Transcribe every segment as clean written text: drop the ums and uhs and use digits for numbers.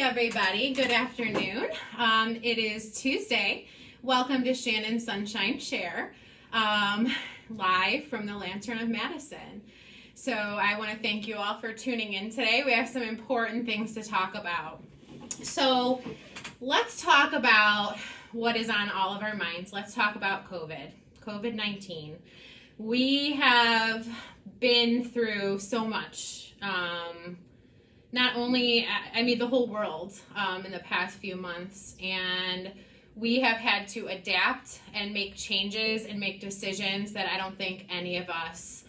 everybody. Good afternoon. It is Tuesday. Welcome to Shannon Sunshine Share, live from the Lantern of Madison. So I want to thank you all for tuning in today. We have some important things to talk about. So let's talk about what is on all of our minds. Let's talk about COVID-19. We have been through so much. Not only, the whole world in the past few months, and we have had to adapt and make changes and make decisions that I don't think any of us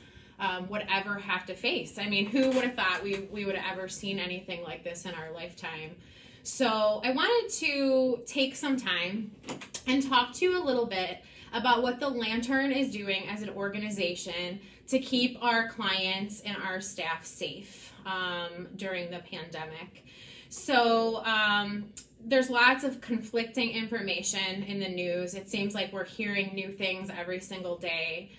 would ever have to face. I mean, who would have thought we would have ever seen anything like this in our lifetime? So I wanted to take some time and talk to you a little bit about what the Lantern is doing as an organization to keep our clients and our staff safe during the pandemic. So there's lots of conflicting information in the news. It seems like we're hearing new things every single day.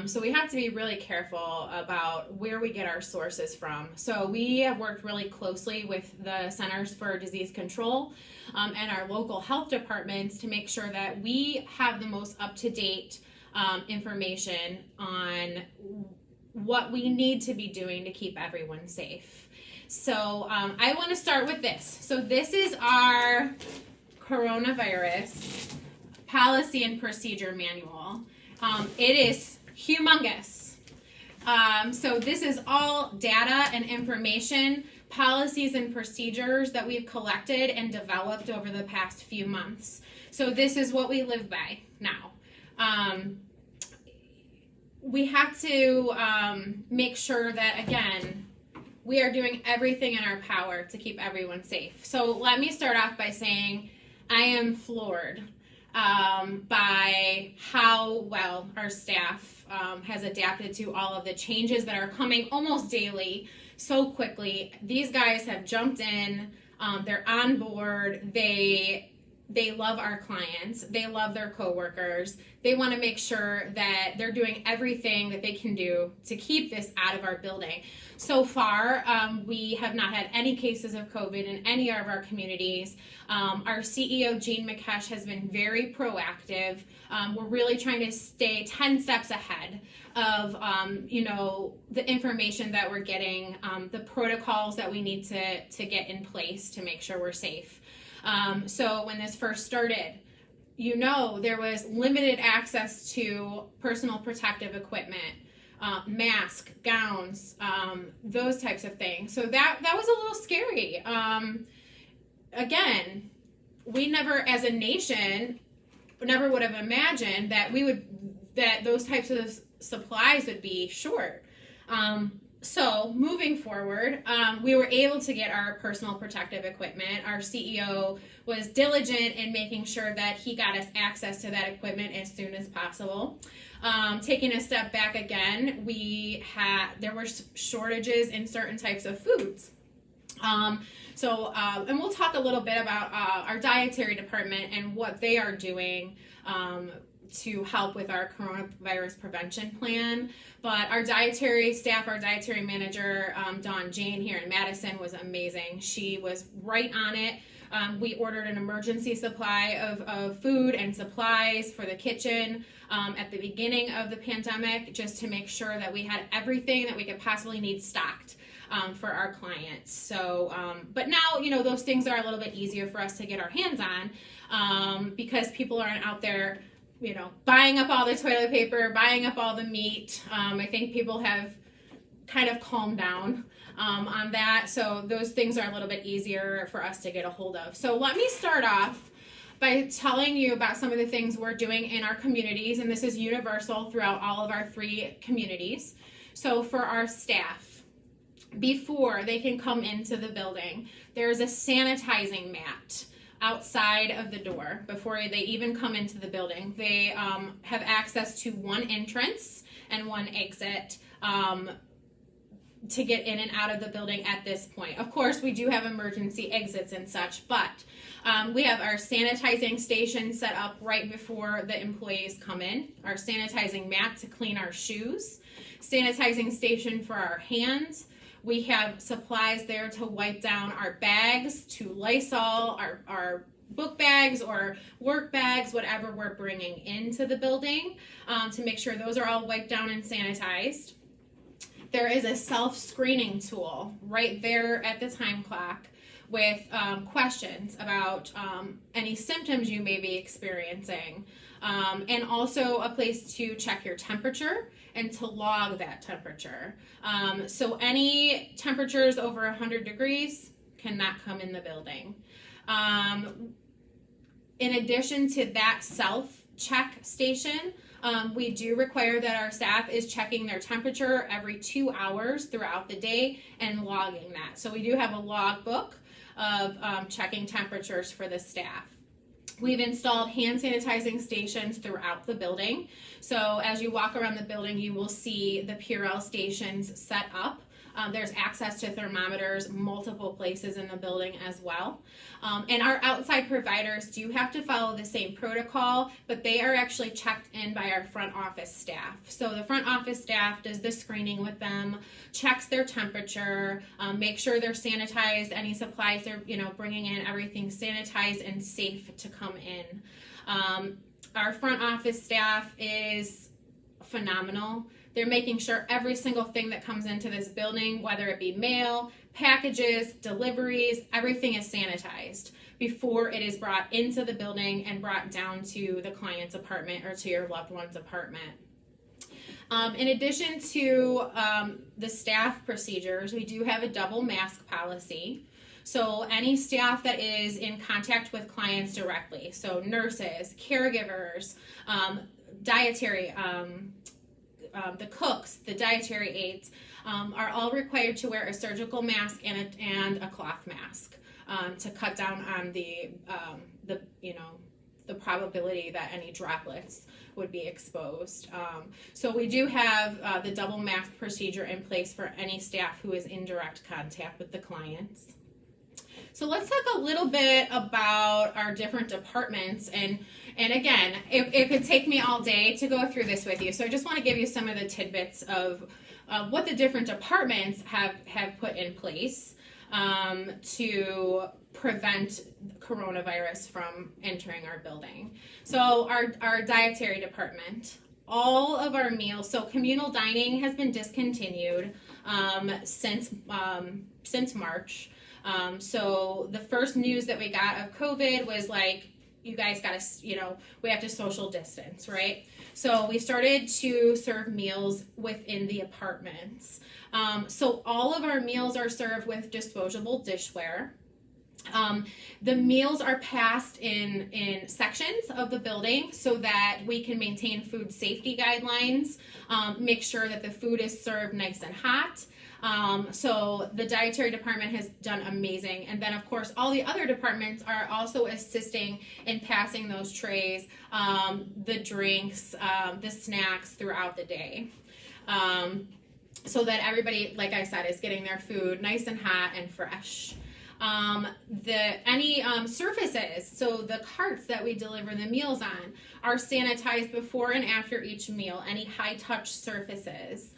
So we have to be really careful about where we get our sources from. So we have worked really closely with the Centers for Disease Control and our local health departments to make sure that we have the most up-to-date information on what we need to be doing to keep everyone safe. So I want to start with this. So this is our coronavirus policy and procedure manual. It is humongous. So this is all data and information, policies and procedures that we've collected and developed over the past few months. So this is what we live by now. We have to make sure that, again, we are doing everything in our power to keep everyone safe. So let me start off by saying I am floored by how well our staff has adapted to all of the changes that are coming almost daily so quickly. These guys have jumped in. They're on board. They love our clients. They love their coworkers. They want to make sure that they're doing everything that they can do to keep this out of our building. So far, we have not had any cases of COVID in any of our communities. Our CEO, Jean McKesh, has been very proactive. We're really trying to stay 10 steps ahead of, the information that we're getting, the protocols that we need to get in place to make sure we're safe. So when this first started, there was limited access to personal protective equipment, masks, gowns, those types of things. So that was a little scary. Again, we never, as a nation, never would have imagined that those types of supplies would be short. So moving forward, we were able to get our personal protective equipment. Our CEO was diligent in making sure that he got us access to that equipment as soon as possible. Taking a step back again, there were shortages in certain types of foods. And we'll talk a little bit about our Dietary Department and what they are doing to help with our coronavirus prevention plan. But our dietary staff, our dietary manager, Dawn Jane here in Madison, was amazing. She was right on it. We ordered an emergency supply of food and supplies for the kitchen at the beginning of the pandemic, just to make sure that we had everything that we could possibly need stocked for our clients. So, but now, those things are a little bit easier for us to get our hands on because people aren't out there buying up all the toilet paper, buying up all the meat. I think people have kind of calmed down on that. So those things are a little bit easier for us to get a hold of. So let me start off by telling you about some of the things we're doing in our communities. And this is universal throughout all of our 3 communities. So for our staff, before they can come into the building, there's a sanitizing mat outside of the door before they even come into the building. They have access to one entrance and one exit to get in and out of the building at this point. Of course, we do have emergency exits and such, but we have our sanitizing station set up right before the employees come in, our sanitizing mat to clean our shoes, sanitizing station for our hands. We have supplies there to wipe down our bags, to Lysol, our book bags or work bags, whatever we're bringing into the building, to make sure those are all wiped down and sanitized. There is a self-screening tool right there at the time clock with questions about any symptoms you may be experiencing, and also a place to check your temperature and to log that temperature. So any temperatures over 100 degrees cannot come in the building. In addition to that self-check station, we do require that our staff is checking their temperature every 2 hours throughout the day and logging that. So we do have a log book of checking temperatures for the staff. We've installed hand sanitizing stations throughout the building. So as you walk around the building, you will see the Purell stations set up. There's access to thermometers multiple places in the building as well. And our outside providers do have to follow the same protocol, but they are actually checked in by our front office staff. So the front office staff does the screening with them, checks their temperature, make sure they're sanitized, any supplies they're bringing in, everything's sanitized and safe to come in. Our front office staff is phenomenal. They're making sure every single thing that comes into this building, whether it be mail, packages, deliveries, everything is sanitized before it is brought into the building and brought down to the client's apartment or to your loved one's apartment. In addition to the staff procedures, we do have a double mask policy. So any staff that is in contact with clients directly, so nurses, caregivers, dietary, the cooks, the dietary aides, are all required to wear a surgical mask and a cloth mask to cut down on the probability that any droplets would be exposed. So we do have the double mask procedure in place for any staff who is in direct contact with the clients. So let's talk a little bit about our different departments, and again, it could take me all day to go through this with you, so I just want to give you some of the tidbits of what the different departments have put in place to prevent coronavirus from entering our building. So our dietary department, all of our meals, so communal dining has been discontinued since March. So the first news that we got of COVID was like, you guys got to, we have to social distance, right? So we started to serve meals within the apartments. So all of our meals are served with disposable dishware. The meals are passed in sections of the building so that we can maintain food safety guidelines, make sure that the food is served nice and hot. So the dietary department has done amazing. And then, of course, all the other departments are also assisting in passing those trays, the drinks, the snacks throughout the day. So that everybody, like I said, is getting their food nice and hot and fresh. Any surfaces, so the carts that we deliver the meals on, are sanitized before and after each meal, any high-touch surfaces.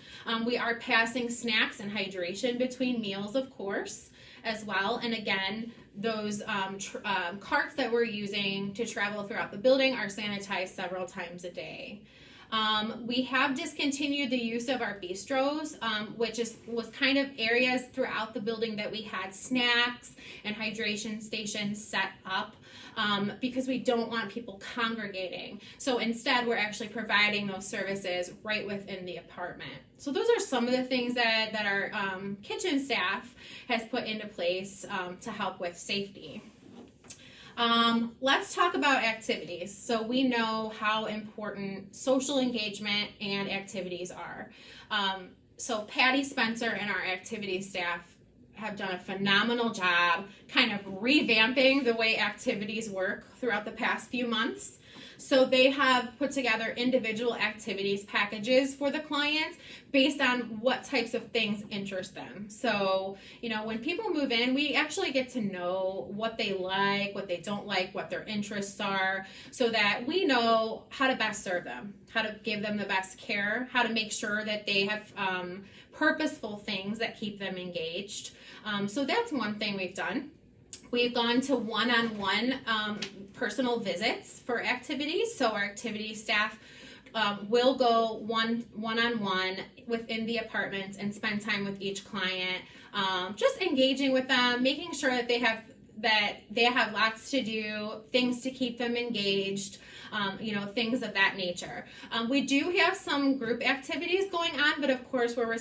We are passing snacks and hydration between meals, of course, as well. And again, those carts that we're using to travel throughout the building are sanitized several times a day. We have discontinued the use of our bistros, which was kind of areas throughout the building that we had snacks and hydration stations set up, because we don't want people congregating. So instead, we're actually providing those services right within the apartment. So those are some of the things that our kitchen staff has put into place to help with safety. Let's talk about activities. So we know how important social engagement and activities are. So Patty Spencer and our activities staff have done a phenomenal job kind of revamping the way activities work throughout the past few months. So they have put together individual activities packages for the clients based on what types of things interest them. So, when people move in, we actually get to know what they like, what they don't like, what their interests are, so that we know how to best serve them, how to give them the best care, how to make sure that they have purposeful things that keep them engaged. So that's one thing we've done. We've gone to one-on-one personal visits for activities. So our activity staff will go one-on-one within the apartments and spend time with each client, just engaging with them, making sure that they have lots to do, things to keep them engaged, things of that nature. We do have some group activities going on, but of course we're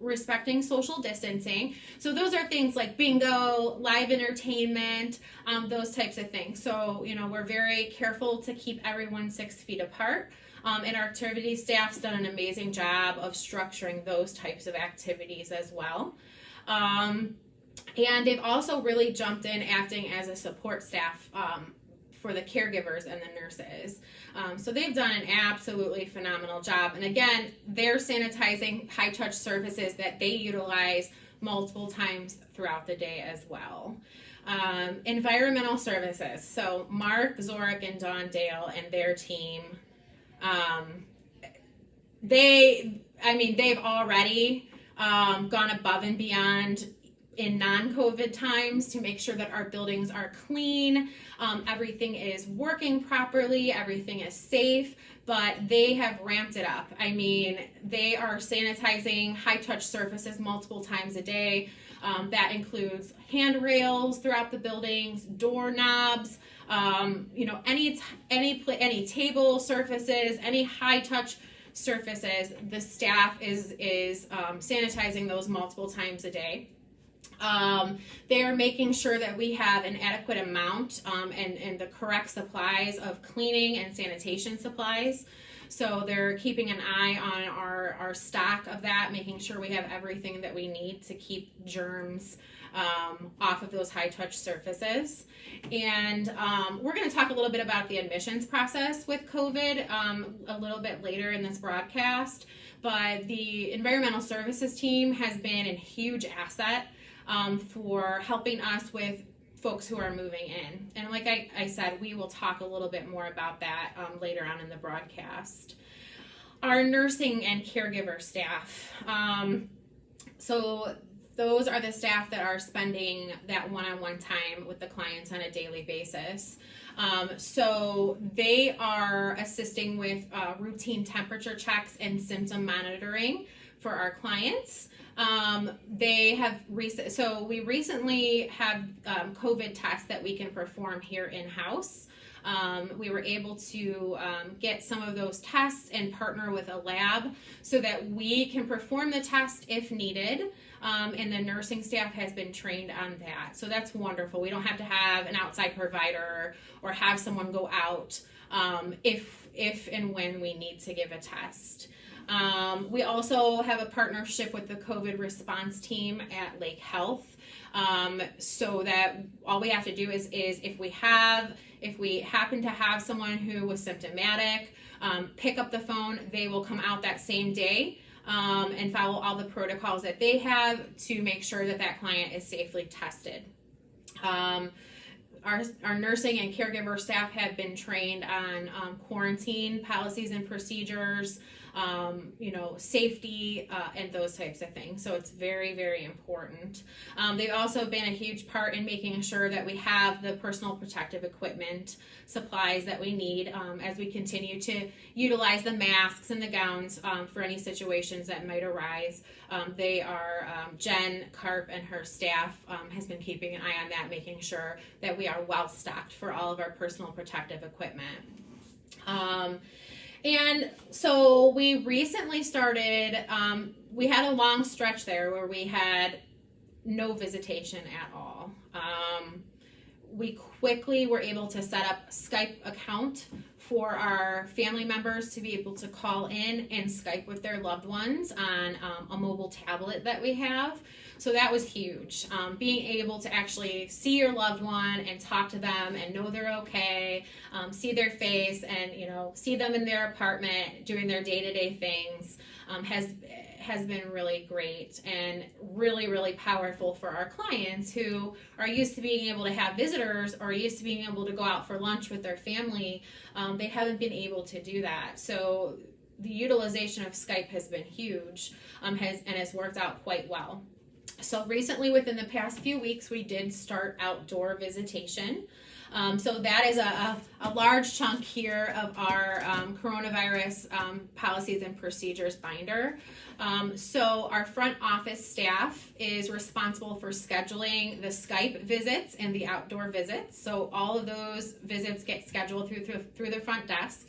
respecting social distancing. So those are things like bingo, live entertainment, those types of things. So, we're very careful to keep everyone 6 feet apart. And our activity staff's done an amazing job of structuring those types of activities as well. And they've also really jumped in acting as a support staff for the caregivers and the nurses. So they've done an absolutely phenomenal job. And again, they're sanitizing high-touch surfaces that they utilize multiple times throughout the day as well. Environmental services. So Mark, Zorik, and Dawn Dale and their team, they've already gone above and beyond in non-COVID times to make sure that our buildings are clean, everything is working properly, everything is safe, but they have ramped it up. They are sanitizing high-touch surfaces multiple times a day. That includes handrails throughout the buildings, doorknobs, any table surfaces, any high-touch surfaces. The staff is sanitizing those multiple times a day. They are making sure that we have an adequate amount and the correct supplies of cleaning and sanitation supplies. So they're keeping an eye on our stock of that, making sure we have everything that we need to keep germs off of those high-touch surfaces. And we're going to talk a little bit about the admissions process with COVID a little bit later in this broadcast. But the environmental services team has been a huge asset for helping us with folks who are moving in. And like I said, we will talk a little bit more about that later on in the broadcast. Our nursing and caregiver staff. So those are the staff that are spending that one-on-one time with the clients on a daily basis. So they are assisting with routine temperature checks and symptom monitoring for our clients. We recently have COVID tests that we can perform here in-house. We were able to get some of those tests and partner with a lab so that we can perform the test if needed. And the nursing staff has been trained on that. So that's wonderful. We don't have to have an outside provider or have someone go out if and when we need to give a test. We also have a partnership with the COVID response team at Lake Health, so that all we have to do is if we happen to have someone who was symptomatic, pick up the phone, they will come out that same day and follow all the protocols that they have to make sure that client is safely tested. Our nursing and caregiver staff have been trained on quarantine policies and procedures, safety, and those types of things. So it's very, very important. They've also been a huge part in making sure that we have the personal protective equipment, supplies that we need as we continue to utilize the masks and the gowns for any situations that might arise. Jen Karp and her staff has been keeping an eye on that, making sure that we are well stocked for all of our personal protective equipment. And so we recently started, we had a long stretch there where we had no visitation at all. We quickly were able to set up a Skype account for our family members to be able to call in and Skype with their loved ones on a mobile tablet that we have. So that was huge. Being able to actually see your loved one and talk to them and know they're okay, see their face and, see them in their apartment doing their day-to-day things has been really great and really, really powerful for our clients who are used to being able to have visitors or used to being able to go out for lunch with their family. They haven't been able to do that. So the utilization of Skype has been huge and has worked out quite well. So recently, within the past few weeks, we did start outdoor visitation. So that is a large chunk here of our coronavirus policies and procedures binder. So our front office staff is responsible for scheduling the Skype visits and the outdoor visits. So all of those visits get scheduled through the front desk.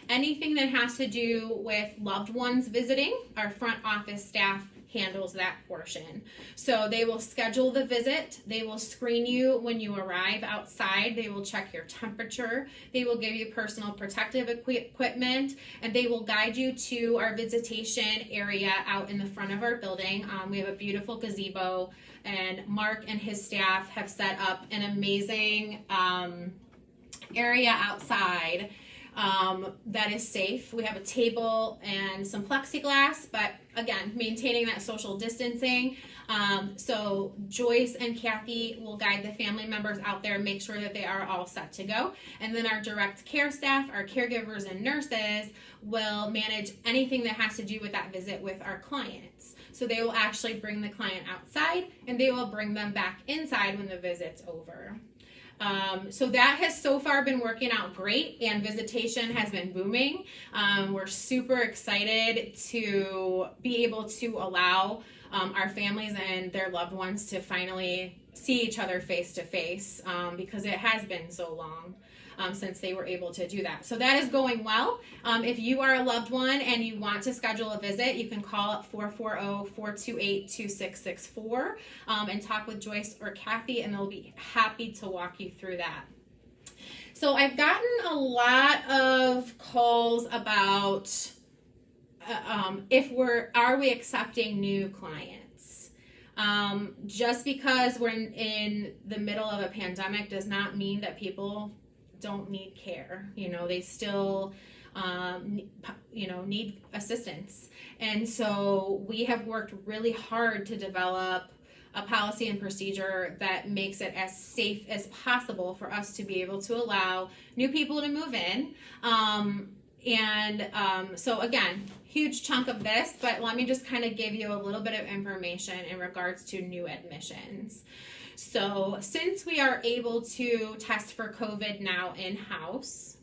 Anything that has to do with loved ones visiting, our front office staff handles that portion. So they will schedule the visit, they will screen you when you arrive outside, they will check your temperature, they will give you personal protective equipment, and they will guide you to our visitation area out in the front of our building. We have a beautiful gazebo, and Mark and his staff have set up an amazing area outside that is safe. We have a table and some plexiglass, but again, maintaining that social distancing. So Joyce and Kathy will guide the family members out there, make sure that they are all set to go. And then our direct care staff, our caregivers and nurses will manage anything that has to do with that visit with our clients. So they will actually bring the client outside and they will bring them back inside when the visit's over. So that has so far been working out great, and visitation has been booming. We're super excited to be able to allow our families and their loved ones to finally see each other face to face, because it has been so long since they were able to do that. So that is going well. If you are a loved one and you want to schedule a visit, you can call up 440-428-2664 and talk with Joyce or Kathy, and they'll be happy to walk you through that. So I've gotten a lot of calls about are we accepting new clients? Just because we're in the middle of a pandemic does not mean that people don't need care. They still need assistance. And so we have worked really hard to develop a policy and procedure that makes it as safe as possible for us to be able to allow new people to move in. So again, huge chunk of this, but let me just kind of give you a little bit of information in regards to new admissions. So since we are able to test for COVID now in-house,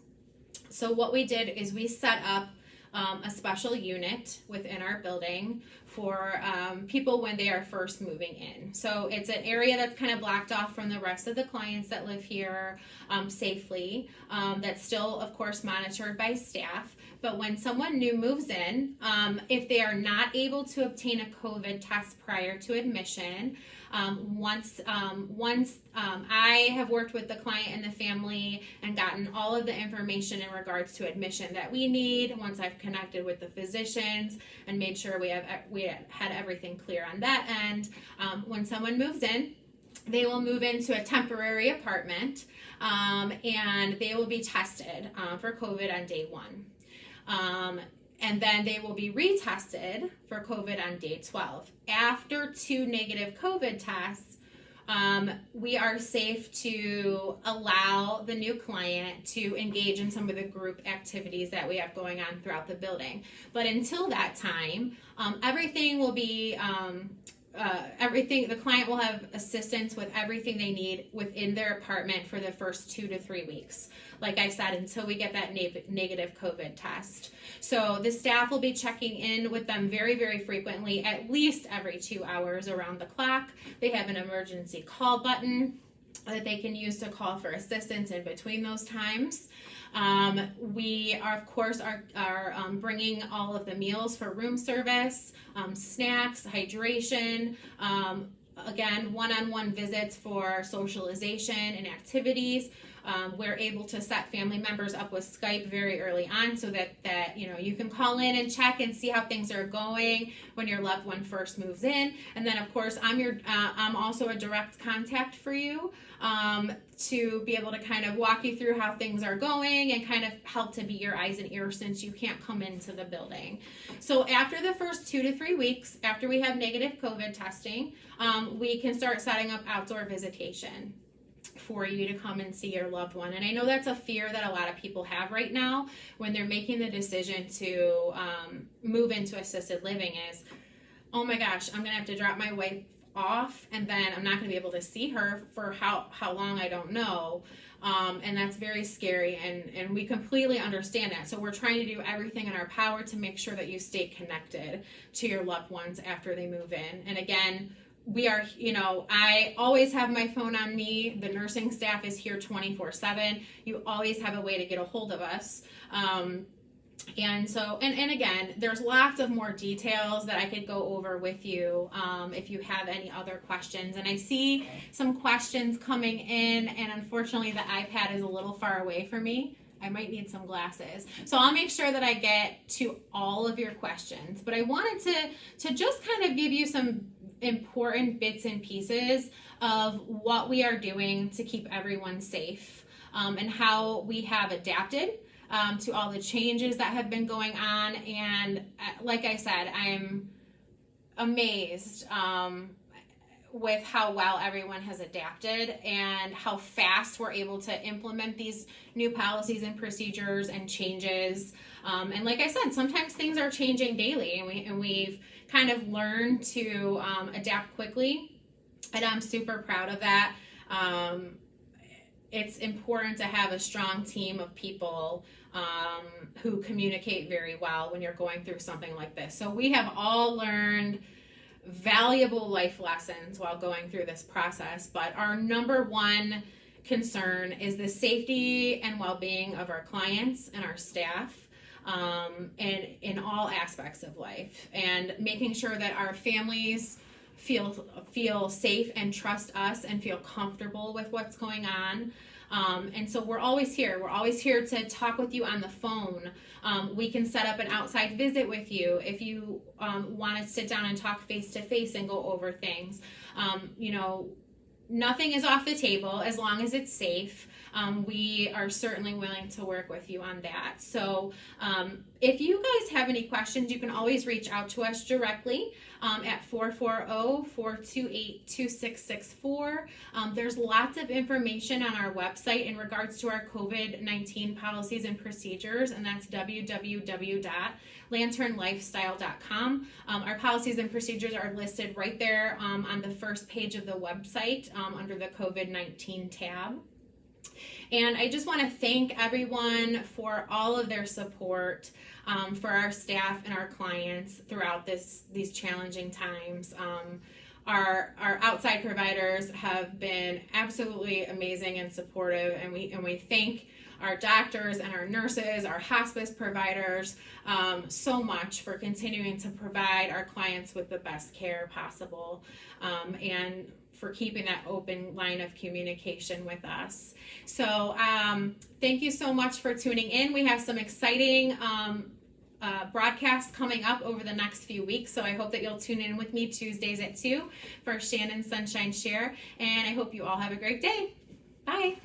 so what we did is we set up a special unit within our building for people when they are first moving in. So it's an area that's kind of blocked off from the rest of the clients that live here safely. That's still, of course, monitored by staff. But when someone new moves in, if they are not able to obtain a COVID test prior to admission, once I have worked with the client and the family and gotten all of the information in regards to admission that we need, once I've connected with the physicians and made sure we had everything clear on that end, when someone moves in, they will move into a temporary apartment and they will be tested for COVID on day 1. And then they will be retested for COVID on day 12. After 2 negative COVID tests, we are safe to allow the new client to engage in some of the group activities that we have going on throughout the building. But until that time, everything will be the client will have assistance with everything they need within their apartment for the first 2 to 3 weeks. Like I said, until we get that negative COVID test. So the staff will be checking in with them very, very frequently, at least every 2 hours around the clock. They have an emergency call button that they can use to call for assistance in between those times. We are, of course, bringing all of the meals for room service, snacks, hydration, again, one-on-one visits for socialization and activities. We're able to set family members up with Skype very early on so that you can call in and check and see how things are going when your loved one first moves in. And then, of course, I'm also a direct contact for you to be able to kind of walk you through how things are going and kind of help to be your eyes and ears since you can't come into the building. So after the first 2 to 3 weeks, after we have negative COVID testing, we can start setting up outdoor visitation for you to come and see your loved one. And I know that's a fear that a lot of people have right now when they're making the decision to move into assisted living is, oh my gosh, I'm going to have to drop my wife off and then I'm not going to be able to see her for how long, I don't know. And that's very scary, and we completely understand that. So we're trying to do everything in our power to make sure that you stay connected to your loved ones after they move in. And again, we are, I always have my phone on me. The nursing staff is here 24/7. You always have a way to get a hold of us. And so, and again, there's lots of more details that I could go over with you if you have any other questions. And I see some questions coming in, and unfortunately the iPad is a little far away from me. I might need some glasses. So I'll make sure that I get to all of your questions. But I wanted to just kind of give you some important bits and pieces of what we are doing to keep everyone safe and how we have adapted to all the changes that have been going on. And like I said, I'm amazed with how well everyone has adapted and how fast we're able to implement these new policies and procedures and changes. And like I said, sometimes things are changing daily, and we've kind of learned to adapt quickly, and I'm super proud of that. It's important to have a strong team of people who communicate very well when you're going through something like this. So we have all learned valuable life lessons while going through this process, but our number one concern is the safety and well-being of our clients and our staff, and in all aspects of life, and making sure that our families feel safe and trust us and feel comfortable with what's going on. And so we're always here. We're always here to talk with you on the phone. We can set up an outside visit with you if you want to sit down and talk face to face and go over things. Nothing is off the table as long as it's safe. We are certainly willing to work with you on that. So if you guys have any questions, you can always reach out to us directly at 440-428-2664. There's lots of information on our website in regards to our COVID-19 policies and procedures, and that's www.lanternlifestyle.com. Our policies and procedures are listed right there on the first page of the website under the COVID-19 tab. And I just want to thank everyone for all of their support for our staff and our clients throughout these challenging times. Our outside providers have been absolutely amazing and supportive, and we thank our doctors and our nurses, our hospice providers, so much for continuing to provide our clients with the best care possible, and for keeping that open line of communication with us. So thank you so much for tuning in. We have some exciting broadcasts coming up over the next few weeks, so I hope that you'll tune in with me Tuesdays at 2 for Shannon Sunshine Share, and I hope you all have a great day. Bye.